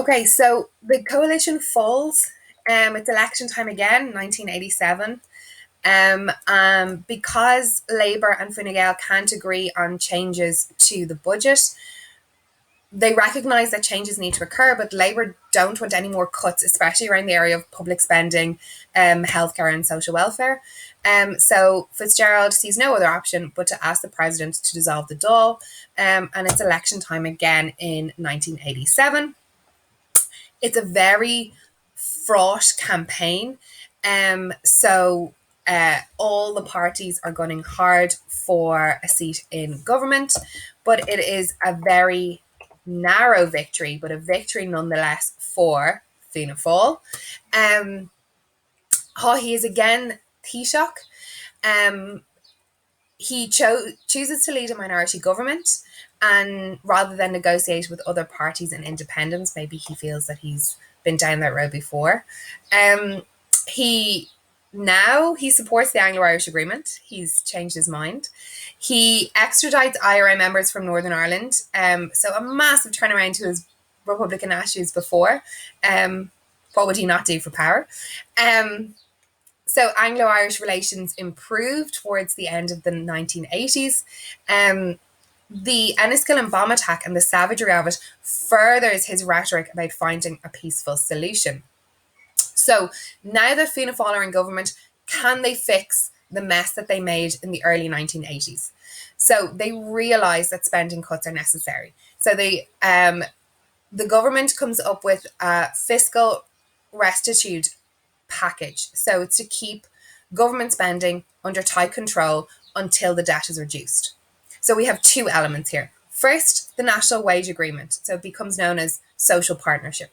Okay, so the coalition falls. It's election time again, 1987. Because Labour and Fine Gael can't agree on changes to the budget, they recognise that changes need to occur, but Labour don't want any more cuts, especially around the area of public spending, healthcare and social welfare. So Fitzgerald sees no other option but to ask the president to dissolve the Dáil, and it's election time again in 1987. It's a very fraught campaign. All the parties are gunning hard for a seat in government, but it is a very narrow victory, but a victory nonetheless for Fianna Fáil. Haughey is again Taoiseach. Um, he chooses to lead a minority government, and rather than negotiate with other parties and independents, maybe he feels that he's been down that road before. He he supports the Anglo-Irish Agreement. He's changed his mind. He extradites IRA members from Northern Ireland. So a massive turnaround to his Republican attitudes before. What would he not do for power? So Anglo-Irish relations improved towards the end of the 1980s. The Enniskillen bomb attack and the savagery of it furthers his rhetoric about finding a peaceful solution. So now that Fianna Fáil are in government, can they fix the mess that they made in the early 1980s? So they realise that spending cuts are necessary. So the government comes up with a fiscal restitute package. So it's to keep government spending under tight control until the debt is reduced. So we have two elements here. First, the National Wage Agreement. So it becomes known as social partnership.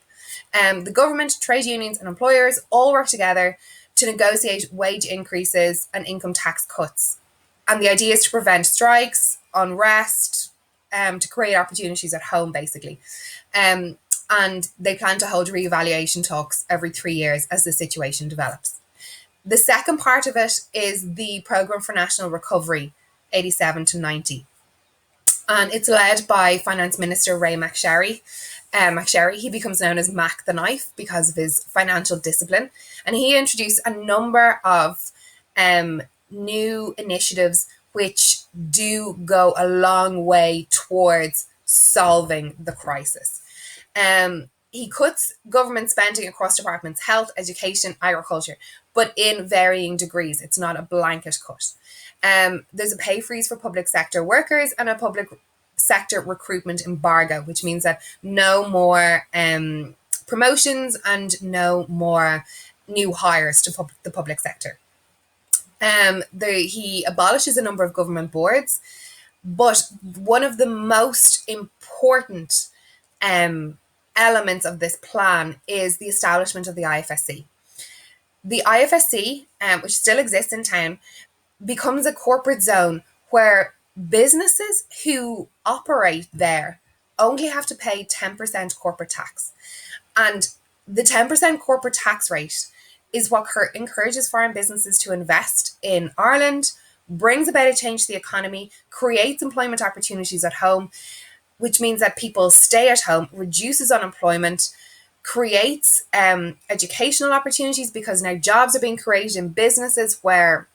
The government, trade unions and employers all work together to negotiate wage increases and income tax cuts. And the idea is to prevent strikes, unrest, to create opportunities at home, basically. And they plan to hold reevaluation talks every 3 years as the situation develops. The second part of it is the Programme for National Recovery, 87 to 90. And it's led by Finance Minister Ray McSherry. He becomes known as Mac the Knife because of his financial discipline. And he introduced a number of new initiatives which do go a long way towards solving the crisis. He cuts government spending across departments, health, education, agriculture, but in varying degrees. It's not a blanket cut. There's a pay freeze for public sector workers and a public sector recruitment embargo, which means that no more promotions and no more new hires to the public sector. He abolishes a number of government boards, but one of the most important elements of this plan is the establishment of the IFSC. The IFSC, which still exists in town, becomes a corporate zone where businesses who operate there only have to pay 10% corporate tax. And the 10% corporate tax rate is what encourages foreign businesses to invest in Ireland, brings about a change to the economy, creates employment opportunities at home, which means that people stay at home, reduces unemployment, creates educational opportunities because now jobs are being created in businesses where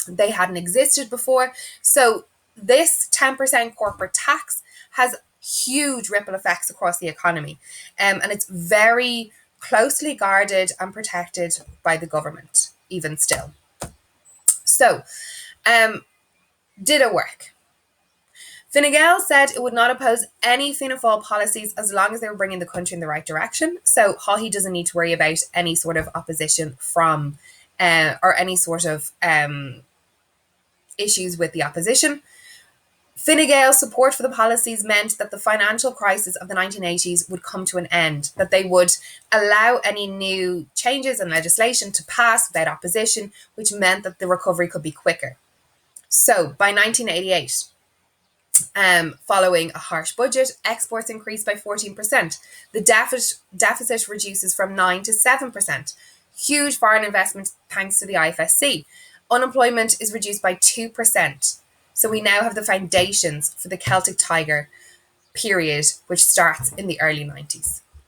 they hadn't existed before. So this 10% corporate tax has huge ripple effects across the economy. And it's very closely guarded and protected by the government, even still. So, did it work? Fine Gael said it would not oppose any Fianna Fáil policies as long as they were bringing the country in the right direction. So Haughey doesn't need to worry about any sort of opposition from or any sort of issues with the opposition. Fine Gael's support for the policies meant that the financial crisis of the 1980s would come to an end, that they would allow any new changes and legislation to pass without opposition, which meant that the recovery could be quicker. So by 1988, following a harsh budget, exports increased by 14%. The deficit reduces from 9 to 7%. Huge foreign investment thanks to the IFSC. Unemployment is reduced by 2%. So we now have the foundations for the Celtic Tiger period, which starts in the early 90s.